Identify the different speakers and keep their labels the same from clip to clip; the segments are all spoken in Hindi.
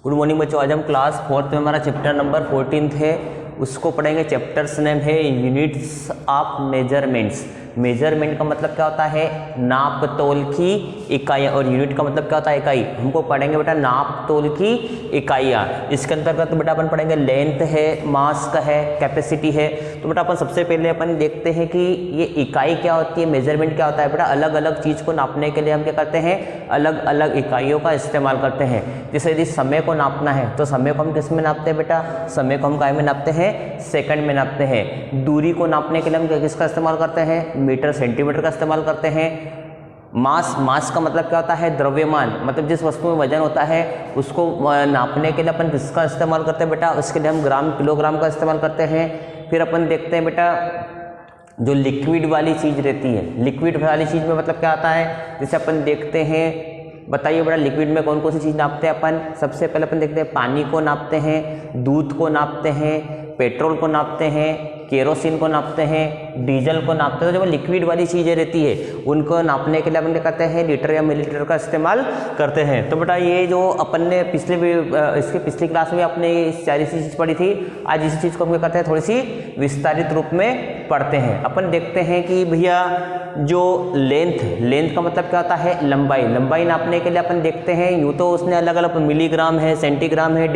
Speaker 1: गुड मॉर्निंग बच्चों, आज हम क्लास 4th में हमारा चैप्टर नंबर 14 है, उसको पढ़ेंगे। चैप्टर्स नेम है यूनिट्स ऑफ मेजरमेंट्स। मेजरमेंट का मतलब क्या होता है? नाप तोल की इकाइयाँ, और यूनिट का मतलब क्या होता है? इकाई। हमको पढ़ेंगे बेटा नाप तोल की इकाइयाँ। इसके अंतर्गत तो बेटा अपन पढ़ेंगे लेंथ है, मास का है, कैपेसिटी है। तो बेटा अपन सबसे पहले अपन देखते हैं कि ये इकाई क्या होती है, मेजरमेंट क्या होता है। बेटा अलग अलग चीज़ को नापने के लिए हम क्या करते हैं? अलग अलग इकाइयों का इस्तेमाल करते हैं। जैसे यदि समय को नापना है तो समय को हम किस में नापते हैं बेटा? समय को हम काय में नापते हैं? सेकंड में नापते हैं। दूरी को नापने के लिए हम किसका इस्तेमाल करते हैं? मीटर सेंटीमीटर का इस्तेमाल करते हैं। मास का मतलब क्या होता है? द्रव्यमान, मतलब जिस वस्तु में वजन होता है उसको नापने के लिए अपन किसका इस्तेमाल करते हैं बेटा? उसके लिए हम ग्राम किलोग्राम का इस्तेमाल करते हैं। फिर अपन देखते हैं बेटा जो लिक्विड वाली चीज़ रहती है, लिक्विड वाली चीज़ में मतलब क्या आता है? जैसे अपन देखते हैं, बताइए बेटा लिक्विड में कौन कौन सी चीज़ नापते हैं अपन? सबसे पहले अपन देखते हैं पानी को नापते हैं, दूध को नापते हैं, पेट्रोल को नापते हैं, केरोसिन को नापते हैं, डीजल को नापते हैं। तो जब लिक्विड वाली चीज़ें रहती है उनको नापने के लिए अपन क्या करते हैं? लीटर या मिलीलीटर का इस्तेमाल करते हैं। तो बेटा ये जो अपन ने इसके पिछली क्लास में अपने सारी चीज़ पढ़ी थी, आज इसी चीज़ को हम क्या करते हैं? थोड़ी सी विस्तारित रूप में पढ़ते हैं। अपन देखते हैं कि भैया जो लेंथ का मतलब क्या होता है? लंबाई नापने के लिए अपन देखते हैं, यूँ तो उसने अलग अलग मिलीग्राम है, सेंटीग्राम है,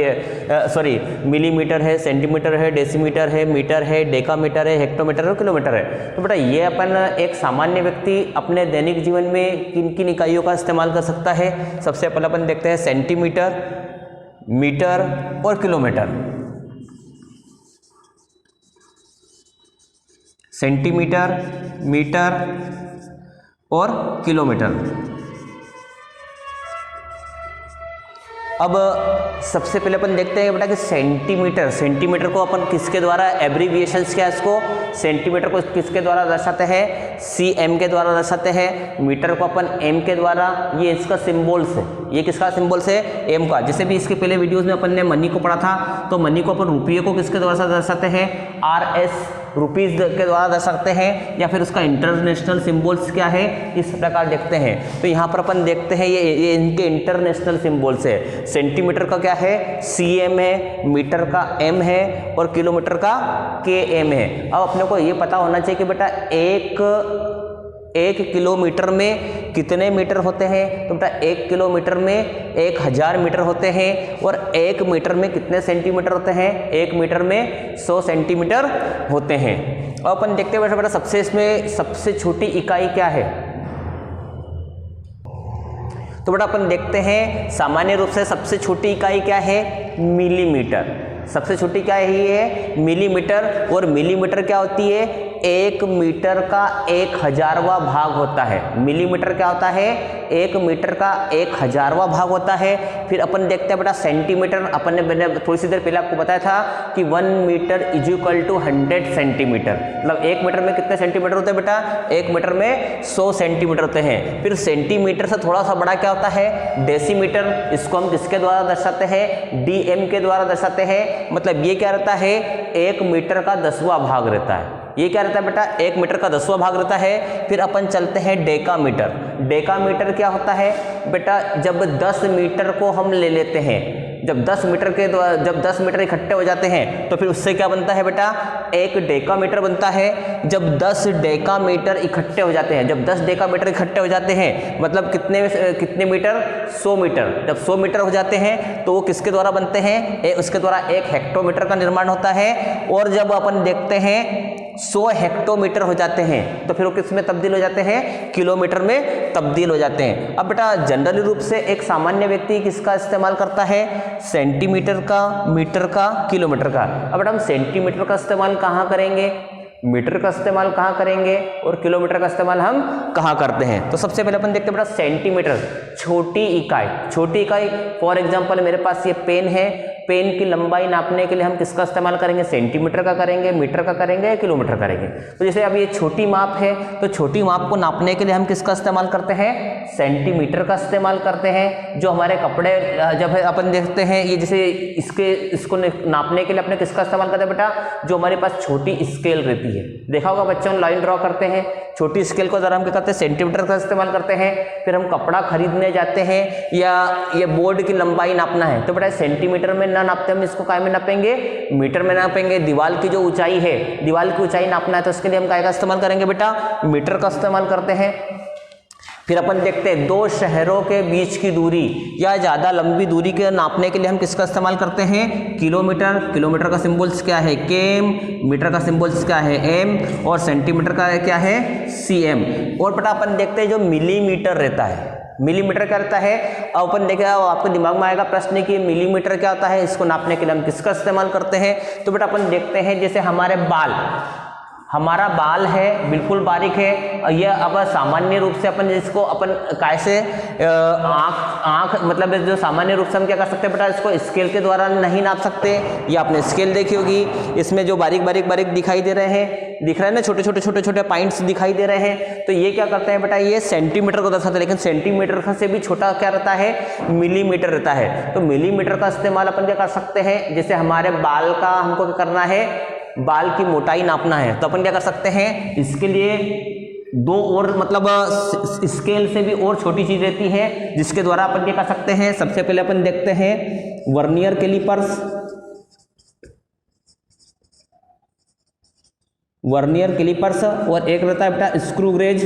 Speaker 1: मिलीमीटर है, सेंटीमीटर है, डेसीमीटर है, मीटर है, डेकामीटर है, हेक्टोमीटर है, किलोमीटर है। तो बेटा ये अपन एक सामान्य व्यक्ति अपने दैनिक जीवन में किन किन इकाइयों का इस्तेमाल कर सकता है? सबसे पहले अपन देखते हैं सेंटीमीटर, मीटर और किलोमीटर। सेंटीमीटर, मीटर और किलोमीटर। अब सबसे पहले अपन देखते हैं बेटा कि सेंटीमीटर को अपन किसके द्वारा एब्रीविएशंस क्या है इसको? सेंटीमीटर को किसके द्वारा दर्शाते हैं? cm के द्वारा दर्शाते हैं। मीटर को अपन m के द्वारा, ये इसका सिंबल्स है। ये किसका सिंबल्स है? m का। जैसे भी इसके पहले वीडियोस में अपन ने मनी को पढ़ा था, तो मनी को अपन रुपये को किसके द्वारा दर्शाते हैं? RS रुपीज़ के द्वारा दर्शा सकते हैं, या फिर उसका इंटरनेशनल सिंबल्स क्या है, इस प्रकार देखते हैं। तो यहाँ पर अपन देखते हैं ये इनके इंटरनेशनल सिंबल्स है। सेंटीमीटर का क्या है? cm है, मीटर का m है और किलोमीटर का km है। अब अपने को ये पता होना चाहिए कि बेटा एक किलोमीटर में कितने मीटर होते हैं? तो बेटा 1 किलोमीटर में 1000 मीटर होते हैं, और 1 मीटर में कितने सेंटीमीटर होते हैं? 1 मीटर में 100 सेंटीमीटर होते हैं। और अपन देखते हैं बेटा सबसे इसमें सबसे छोटी इकाई क्या है? तो बेटा अपन देखते हैं सामान्य रूप से सबसे छोटी इकाई क्या है? मिलीमीटर। सबसे छोटी क्या है? मिलीमीटर। और मिलीमीटर क्या होती है? 1 मीटर का 1000वां भाग होता है। मिलीमीटर क्या होता है? 1 मीटर का 1000वां भाग होता है। फिर अपन देखते हैं बेटा सेंटीमीटर। अपन ने मैंने थोड़ी सी देर पहले आपको बताया था कि 1 metre is equal to 100 centimetre. मतलब 1 मीटर में कितने सेंटीमीटर होते हैं बेटा? 1 मीटर में 100 सेंटीमीटर होते हैं। फिर सेंटीमीटर से थोड़ा सा बड़ा क्या होता है? डेसीमीटर। इसको हम किसके द्वारा दर्शाते हैं? DM के द्वारा दर्शाते हैं। मतलब ये क्या रहता है? 1 मीटर का 10वां भाग रहता है। ये क्या रहता है बेटा? 1 मीटर का 10वां भाग रहता है। फिर अपन चलते हैं डेकामीटर। डेकामीटर क्या होता है बेटा? जब 10 मीटर को हम ले लेते हैं, जब 10 मीटर इकट्ठे हो जाते हैं तो फिर उससे क्या बनता है बेटा? 1 डेकामीटर बनता है। जब 10 डेकामीटर इकट्ठे हो जाते हैं, जब 10 डेकामीटर इकट्ठे हो जाते हैं मतलब कितने मीटर? 100 मीटर। जब 100 मीटर हो जाते हैं तो वो किसके द्वारा बनते हैं? उसके द्वारा 1 हेक्टोमीटर का निर्माण होता है। और जब अपन देखते हैं 100 हेक्टोमीटर हो जाते हैं तो फिर वो किस में तब्दील हो जाते हैं? किलोमीटर में तब्दील हो जाते हैं। अब बेटा जनरली रूप से एक सामान्य व्यक्ति किसका इस्तेमाल करता है? सेंटीमीटर का, मीटर का, किलोमीटर का। अब बेटा हम सेंटीमीटर का इस्तेमाल कहाँ करेंगे? मीटर का इस्तेमाल कहाँ करेंगे? और किलोमीटर का इस्तेमाल हम कहाँ करते हैं? तो सबसे पहले अपन देखते हैं बेटा सेंटीमीटर, छोटी इकाई। फॉर एग्जांपल मेरे पास ये पेन है। पेन की लंबाई नापने के लिए हम किसका इस्तेमाल करेंगे? सेंटीमीटर का करेंगे, मीटर का करेंगे, किलोमीटर करेंगे। तो जैसे अब ये छोटी माप है, तो छोटी माप को नापने के लिए हम किसका इस्तेमाल करते हैं? सेंटीमीटर का इस्तेमाल करते हैं। जो हमारे कपड़े जब अपन देखते हैं, ये जैसे इसको नापने के लिए अपने किसका इस्तेमाल करते हैं बेटा? जो हमारे पास छोटी स्केल रहती है। देखा होगा बच्चों, लाइन ड्रॉ करते हैं, छोटी स्केल को जरा हम क्या करते हैं, सेंटीमीटर का इस्तेमाल करते हैं। फिर हम कपड़ा खरीदने जाते हैं या ये बोर्ड की लंबाई नापना है तो बेटा सेंटीमीटर में ना नापते, हम इसको काय में नापेंगे, मीटर में नापेंगे। दीवार की जो ऊंचाई है, दीवार की ऊंचाई नापना है तो उसके लिए हम काय का इस्तेमाल करेंगे बेटा, मीटर का इस्तेमाल करते हैं। फिर अपन देखते हैं दो शहरों के बीच की दूरी या ज़्यादा लंबी दूरी के नापने के लिए हम किसका इस्तेमाल करते हैं, किलोमीटर। किलोमीटर का सिंबल्स क्या है, केम, मीटर का सिंबल्स क्या है, एम, और सेंटीमीटर का क्या है, सीएम। और बेटा अपन देखते हैं जो मिलीमीटर रहता है, मिलीमीटर क्या रहता है, अब अपन देखें आपके दिमाग में आएगा प्रश्न कि मिलीमीटर क्या होता है, इसको नापने के लिए हम किसका इस्तेमाल करते हैं। तो बेटा अपन देखते हैं जैसे हमारे बाल, हमारा बाल है बिल्कुल बारीक है, यह अब सामान्य रूप से अपन जिसको अपन कैसे आँख मतलब जो सामान्य रूप से हम क्या कर सकते हैं बेटा, इसको स्केल के द्वारा नहीं नाप सकते। ये आपने स्केल देखी होगी, इसमें जो बारीक बारीक बारीक दिखाई दे रहे हैं, दिख रहे हैं ना, छोटे छोटे छोटे छोटे पॉइंट्स दिखाई दे रहे हैं, तो ये क्या करते हैं बेटा, ये सेंटीमीटर को दर्शाते हैं। लेकिन सेंटीमीटर से भी छोटा क्या रहता है, मिलीमीटर रहता है। तो मिलीमीटर का इस्तेमाल अपन क्या कर सकते हैं, जैसे हमारे बाल का हमको क्या करना है, बाल की मोटाई नापना है तो अपन क्या कर सकते हैं, इसके लिए दो और मतलब स्केल से भी और छोटी चीज रहती है जिसके द्वारा अपन क्या कर सकते हैं। सबसे पहले अपन देखते हैं वर्नियर कैलिपर्स, वर्नियर कैलिपर्स, और एक रहता है बेटा स्क्रू गेज।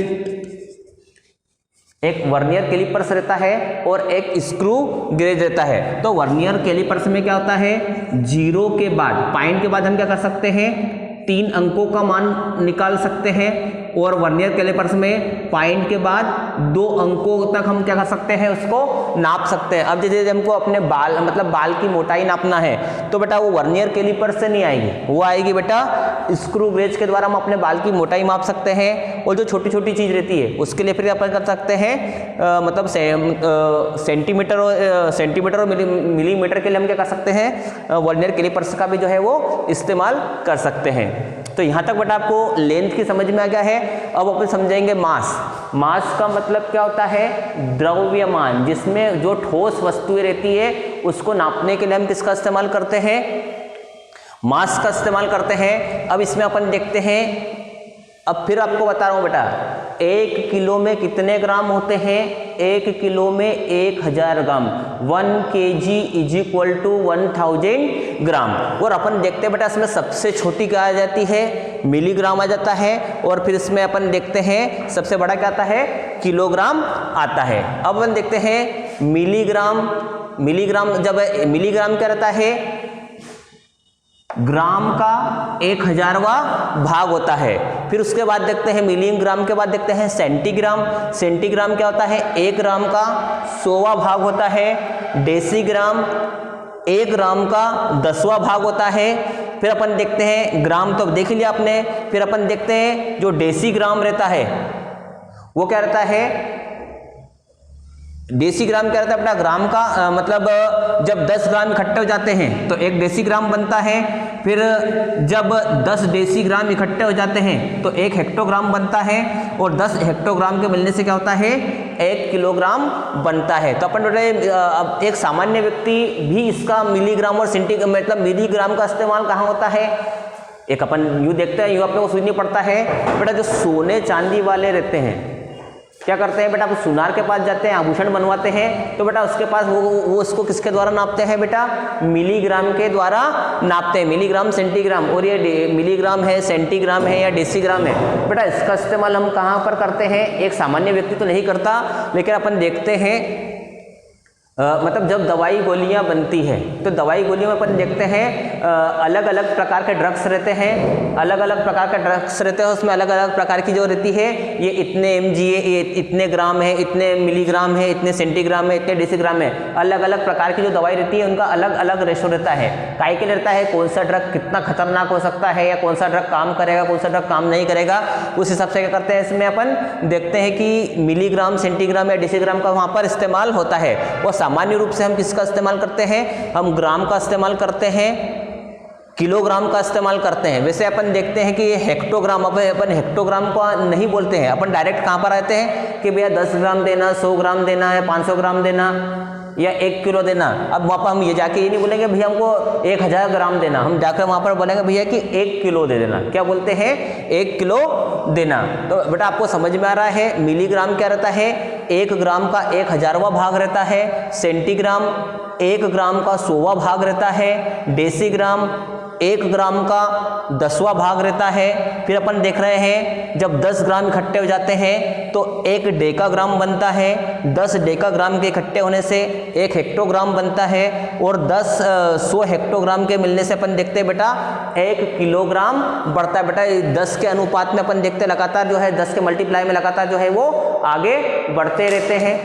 Speaker 1: एक वर्नियर कैलिपर्स रहता है और एक स्क्रू गेज रहता है। तो वर्नियर कैलिपर्स में क्या होता है, जीरो के बाद, पॉइंट के बाद हम क्या कर सकते हैं, 3 अंकों का मान निकाल सकते हैं। और वर्नियर कैलिपर्स में पॉइंट के बाद 2 अंकों तक हम क्या कर सकते हैं, उसको नाप सकते हैं। अब जैसे हमको अपने बाल मतलब बाल की मोटाई नापना है तो बेटा वो वर्नियर कैलिपर्स से नहीं आएगी, वो आएगी बेटा स्क्रू गेज के द्वारा हम अपने बाल की मोटाई माप सकते हैं। और जो छोटी छोटी चीज रहती है उसके लिए फिर अपन कर सकते हैं मतलब सेंटीमीटर और मिलीमीटर के लिए हम क्या कर सकते हैं, वर्नियर कैलिपर्स का भी जो है वो इस्तेमाल कर सकते हैं। तो यहाँ तक बेटा आपको लेंथ की समझ में आ गया है। अब अपन समझेंगे मास। मास का मतलब क्या होता है, द्रव्यमान, जिसमें जो ठोस वस्तुएं रहती है उसको नापने के लिए हम किसका इस्तेमाल करते हैं, मास का इस्तेमाल करते हैं। अब इसमें अपन देखते हैं, अब फिर आपको बता रहा हूं बेटा, 1 किलो में कितने ग्राम होते हैं, 1 किलो में 1000 ग्राम, 1 kg इज इक्वल टू 1000 ग्राम। और अपन देखते हैं बेटा इसमें सबसे छोटी क्या आ जाती है, मिलीग्राम आ जाता है। और फिर इसमें अपन देखते हैं सबसे बड़ा क्या आता है, किलोग्राम आता है। अब अपन देखते हैं मिलीग्राम। मिलीग्राम जब मिलीग्राम क्या रहता है, ग्राम का 1000वां भाग होता है। फिर उसके बाद देखते हैं मिलीग्राम के बाद देखते हैं सेंटीग्राम। सेंटीग्राम क्या होता है, 1 ग्राम का 100वां भाग होता है। डेसीग्राम 1 ग्राम का 10वां भाग होता है। फिर अपन देखते हैं ग्राम तो देख लिया आपने। फिर अपन देखते हैं जो डेसीग्राम रहता है वो क्या रहता है, डेसीग्राम क्या रहता है अपना, ग्राम का मतलब जब 10 ग्राम इकट्ठे हो जाते हैं तो 1 डेसीग्राम बनता है। फिर जब 10 डेसीग्राम इकट्ठे हो जाते हैं तो 1 हेक्टोग्राम बनता है। और 10 हेक्टोग्राम के मिलने से क्या होता है, 1 किलोग्राम बनता है। तो अपन अब एक सामान्य व्यक्ति भी इसका मिलीग्राम और सेंटीग्राम मतलब मिलीग्राम का इस्तेमाल कहाँ होता है, एक अपन यूँ देखते हैं, यूँ अपने को सुननी पड़ता है बेटा, जो सोने चांदी वाले रहते हैं क्या करते हैं बेटा, वो सुनार के पास जाते हैं, आभूषण बनवाते हैं, तो बेटा उसके पास वो उसको किसके द्वारा नापते हैं बेटा, मिलीग्राम के द्वारा नापते हैं, मिलीग्राम सेंटीग्राम। और ये मिलीग्राम है, सेंटीग्राम है या डेसीग्राम है बेटा, इसका इस्तेमाल हम कहाँ पर करते हैं, एक सामान्य व्यक्ति तो नहीं करता, लेकिन अपन देखते हैं मतलब जब दवाई गोलियां बनती है तो दवाई गोलियों में अपन देखते हैं अलग अलग प्रकार के ड्रग्स रहते हैं, अलग अलग प्रकार के ड्रग्स रहते हैं, उसमें अलग अलग प्रकार की जो रहती है, ये इतने mg है, ये इतने ग्राम है, इतने मिलीग्राम है, इतने सेंटीग्राम है, इतने डेसीग्राम है, अलग अलग प्रकार की जो दवाई रहती है उनका अलग अलग रेशो रहता है। काय के लिए रहता है, कौन सा ड्रग कितना खतरनाक हो सकता है या कौन सा ड्रग काम करेगा, कौन सा ड्रग काम नहीं करेगा, उस हिसाब से क्या करते हैं, इसमें अपन देखते हैं कि मिलीग्राम सेंटीग्राम या डेसीग्राम का वहाँ पर इस्तेमाल होता है। और सामान्य रूप से हम किसका इस्तेमाल करते हैं, हम ग्राम का इस्तेमाल करते हैं, किलोग्राम का इस्तेमाल करते हैं। वैसे अपन देखते हैं कि ये हेक्टोग्राम, अब अपन हेक्टोग्राम को नहीं बोलते हैं, अपन डायरेक्ट कहाँ पर आते हैं कि भैया 10 ग्राम देना, 100 ग्राम देना है, 500 ग्राम देना, या 1 किलो देना। अब वहाँ पर हम ये जाके ये नहीं बोलेंगे भैया हमको 1000 ग्राम देना, हम जाकर वहाँ पर बोलेंगे भैया कि 1 किलो दे देना। क्या बोलते हैं? 1 किलो देना। तो बेटा आपको समझ में आ रहा है मिलीग्राम क्या रहता है? 1 ग्राम का 1000वां भाग रहता है। सेंटीग्राम 1 ग्राम का 100वां भाग रहता है। डेसीग्राम 1 ग्राम का 10वां भाग रहता है। फिर अपन देख रहे हैं जब 10 ग्राम इकट्ठे हो जाते हैं तो 1 डेकाग्राम बनता है। 10 डेकाग्राम के इकट्ठे होने से 1 हेक्टोग्राम बनता है और 100 हेक्टोग्राम के मिलने से अपन देखते हैं बेटा 1 किलोग्राम बढ़ता है। बेटा 10 के अनुपात में अपन देखते लगातार जो है 10 के मल्टीप्लाई में लगातार जो है वो आगे बढ़ते रहते हैं।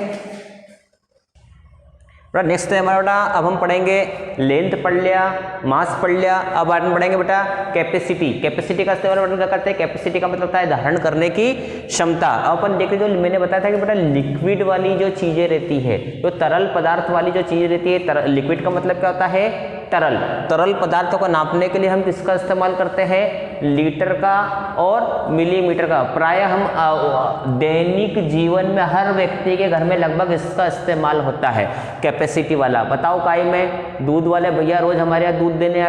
Speaker 1: नेक्स्ट है हमारा बेटा, अब हम पढ़ेंगे लेंथ पढ़ लिया, मास पढ़ लिया, अब हम पढ़ेंगे बेटा कैपेसिटी। कैपेसिटी का इस्तेमाल क्या करते हैं? कैपेसिटी का मतलब होता है धारण करने की क्षमता। अब अपन देखते जो मैंने बताया था कि बेटा लिक्विड वाली जो चीजें रहती है, जो तरल पदार्थ वाली जो चीजें रहती है, लिक्विड का मतलब क्या होता है? तरल। तरल पदार्थों को नापने के लिए हम किसका इस्तेमाल करते हैं? लीटर का और मिलीमीटर का। प्राय हम दैनिक जीवन में हर व्यक्ति के घर में लगभग इसका इस्तेमाल होता है कैपेसिटी वाला। बताओ काई में दूध वाले भैया रोज हमारे यहाँ दूध देने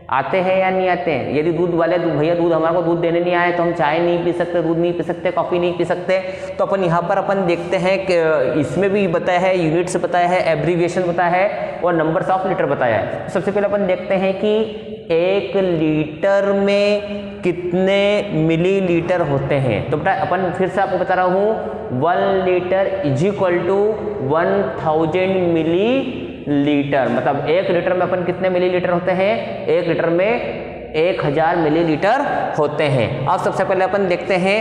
Speaker 1: आते हैं या नहीं आते हैं? यदि दूध वाले भैया दूध हमारे को दूध देने नहीं आए तो हम चाय नहीं पी सकते, दूध नहीं पी सकते, कॉफ़ी नहीं पी सकते। तो अपन यहाँ पर अपन देखते हैं कि इसमें भी बताया है, यूनिट्स बताया है, एब्रीविएशन बताया है और नंबर्स ऑफ लीटर बताया है। सबसे पहले अपन देखते हैं कि 1 लीटर में कितने मिलीलीटर होते हैं। तो बेटा अपन फिर से आपको बता रहा हूँ 1 litre is equal to 1000 millilitre. मतलब 1 लीटर में अपन कितने मिलीलीटर होते हैं? 1 लीटर में 1000 मिलीलीटर होते हैं। अब सबसे पहले अपन देखते हैं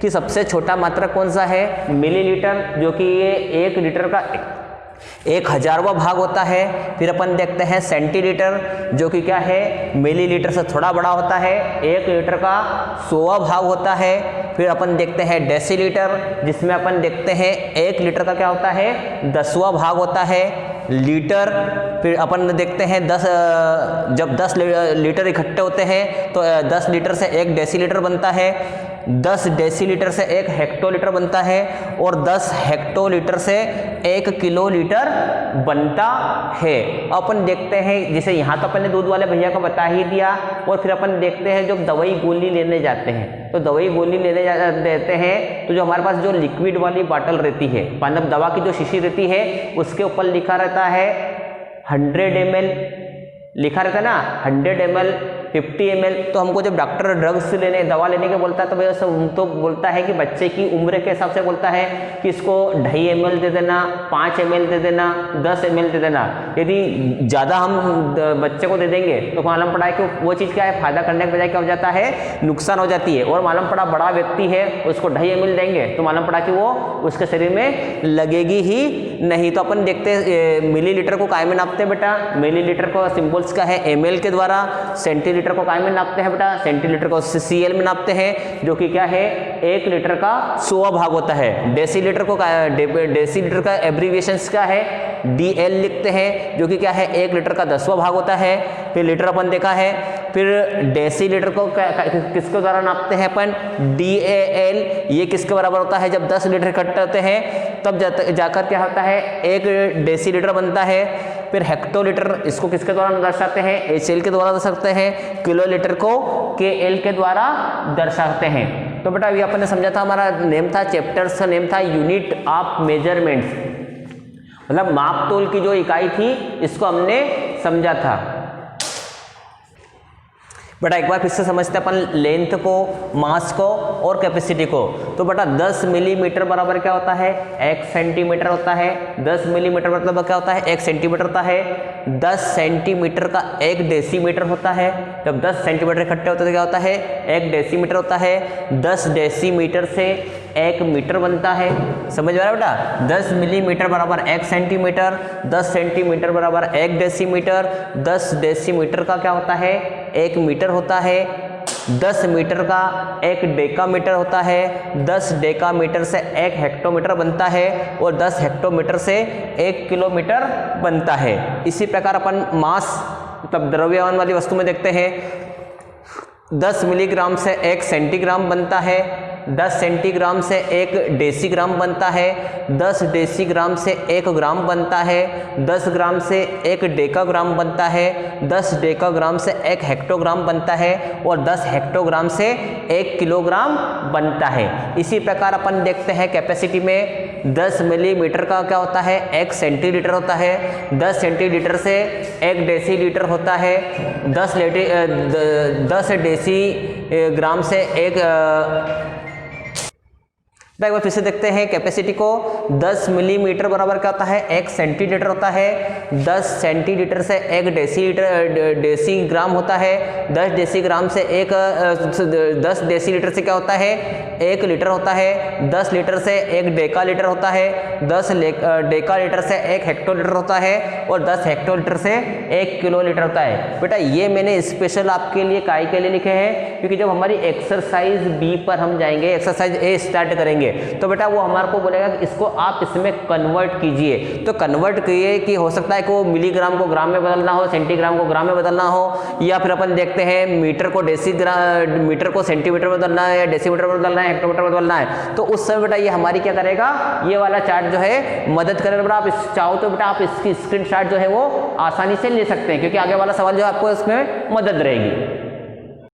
Speaker 1: कि सबसे छोटा मात्रक कौन सा है? मिलीलीटर, जो कि ये 1 लीटर का 1000वां भाग होता है। फिर अपन देखते हैं सेंटीलीटर, जो कि क्या है? मिलीलीटर से थोड़ा बड़ा होता है। 1 लीटर का 100वां भाग होता है। फिर अपन देखते हैं डेसीलीटर, जिसमें अपन देखते हैं 1 लीटर का क्या होता है? 10वां भाग होता है। लीटर, फिर अपन देखते हैं जब 10 लीटर इकट्ठे होते हैं तो 10 लीटर से 1 डेसीलीटर बनता है। 10 डेसीलीटर से 1 हेक्टोलीटर बनता है और 10 हेक्टोलीटर से 1 किलोलीटर बनता है। अपन देखते हैं जैसे यहाँ तो अपन ने दूध वाले भैया को बता ही दिया। और फिर अपन देखते हैं जब दवाई गोली लेने जाते हैं तो दवाई गोली लेने देते हैं तो जो हमारे पास जो लिक्विड वाली बॉटल रहती है, मतलब दवा की जो शीशी रहती है, उसके ऊपर लिखा रहता है 100 ml लिखा रहता है ना, 100 ml 50 ml। तो हमको जब डॉक्टर ड्रग्स लेने दवा लेने के बोलता है तो वैसे तो बोलता है कि बच्चे की उम्र के हिसाब से बोलता है कि इसको 2.5 ml दे देना, 5 ml दे देना, 10 ml दे देना। यदि ज़्यादा हम बच्चे को दे देंगे तो मालूम पड़ा है कि वो चीज़ क्या है, फायदा करने के बजाय क्या हो जाता है, नुकसान हो जाती है। और मालूम पड़ा बड़ा व्यक्ति है उसको 2.5 ml देंगे तो मालूम पड़ा कि वो उसके शरीर में लगेगी ही नहीं। तो अपन देखते हैं मिलीलीटर को काय में नापते हैं बेटा? मिलीलीटर को सिंबल्स का है ml के द्वारा। सेंटीलीटर को काय में नापते हैं बेटा? सेंटीलीटर को CL में नापते हैं, जो कि क्या है 1 लीटर का 100वां भाग होता है। डेसीलीटर को डेसीलीटर का एब्रीविएशन क्या है? DL लिखते हैं, जो कि क्या है 1 लीटर का 10वां भाग होता है। फिर लीटर अपन देखा है। फिर डेसीलीटर को किसके द्वारा नापते हैं अपन? DAL। ये किसके बराबर होता है? जब 10 लीटर इकट्ठे होते हैं तब जाकर क्या होता है 1 डेसीलीटर बनता है। फिर हेक्टोलीटर, इसको किसके द्वारा दर्शाते हैं? HL के द्वारा दर्शाते हैं। किलोलीटर को KL के द्वारा दर्शाते हैं। तो बेटा अभी अपन ने समझा था, हमारा नेम था, चैप्टर्स का नेम था यूनिट ऑफ मेजरमेंट्स, मतलब माप तोल की जो इकाई थी इसको हमने समझा था। बेटा एक बार फिर से समझते हैं अपन लेंथ को, मास को और कैपेसिटी को। तो बेटा 10 मिलीमीटर बराबर क्या होता है? 1 सेंटीमीटर होता है। 10 मिलीमीटर मतलब क्या होता है? 1 सेंटीमीटर होता है। 10 सेंटीमीटर का 1 डेसीमीटर होता है। जब 10 सेंटीमीटर इकट्ठे होते तो क्या होता है? 1 डेसीमीटर होता है। 10 डेसीमीटर से 1 मीटर बनता है। समझ में आ रहा है बेटा? 10 मिलीमीटर बराबर 1 सेंटीमीटर, 10 सेंटीमीटर बराबर 1 डेसीमीटर, 10 डेसीमीटर का क्या होता है? 1 मीटर होता है। 10 मीटर का 1 डेकामीटर होता है। 10 डेकामीटर से 1 हेक्टोमीटर बनता है और 10 हेक्टोमीटर से 1 किलोमीटर बनता है। इसी प्रकार अपन मास मतलब द्रव्यमान वाली वस्तु में देखते हैं 10 मिलीग्राम से 1 सेंटीग्राम बनता है। 10 सेंटीग्राम से 1 डेसीग्राम बनता है, 10 डेसीग्राम से 1 ग्राम बनता है, 10 ग्राम से 1 डेकाग्राम बनता है, 10 डेकाग्राम से 1 हेक्टोग्राम बनता है और 10 हेक्टोग्राम से 1 किलोग्राम बनता है। इसी प्रकार अपन देखते हैं कैपेसिटी में 10 मिलीमीटर का क्या होता है, 1 सेंटीलीटर होता है, 10 सेंटीलीटर से 1 डेसीलीटर होता है, 10 डेसीग्राम से 1 एक बार फिर से देखते हैं कैपेसिटी को। 10 मिलीमीटर बराबर क्या होता है, 1 सेंटीलीटर होता है, 10 सेंटीलीटर से 1 डेसीग्राम होता है, 10 डेसीग्राम से 10 डेसीलीटर से क्या होता है, 1 लीटर होता है, 10 लीटर से 1 डेकालीटर होता है, 10 डेकालीटर से 1 हेक्टोलीटर होता है और 10 हेक्टोलीटर से 1 किलोलीटर होता है। बेटा ये मैंने स्पेशल आपके लिए काहे के लिए लिखे हैं, क्योंकि जब हमारी एक्सरसाइज बी पर हम जाएंगे, एक्सरसाइज ए स्टार्ट करेंगे, तो बेटा वो हमारे को बोलेगा कि इसको आप इसमें कन्वर्ट कीजिए। तो कन्वर्ट किए कि हो सकता है कि वो मिलीग्राम को ग्राम में बदलना हो, सेंटीग्राम को ग्राम में बदलना हो, या फिर अपन देखते हैं मीटर को मीटर को सेंटीमीटर में बदलना है, या डेसीमीटर में बदलना है, हेक्टोमीटर में बदलना है। तो उस समय बेटा ये हमारी क्या करेगा, ये वाला चार्ट जो है मदद करेगा। बेटा आप चाहो तो बेटा आप इसकी स्क्रीनशॉट जो है वो आसानी से ले सकते हैं, क्योंकि आगे वाला सवाल जो आपको इसमें मदद रहेगी।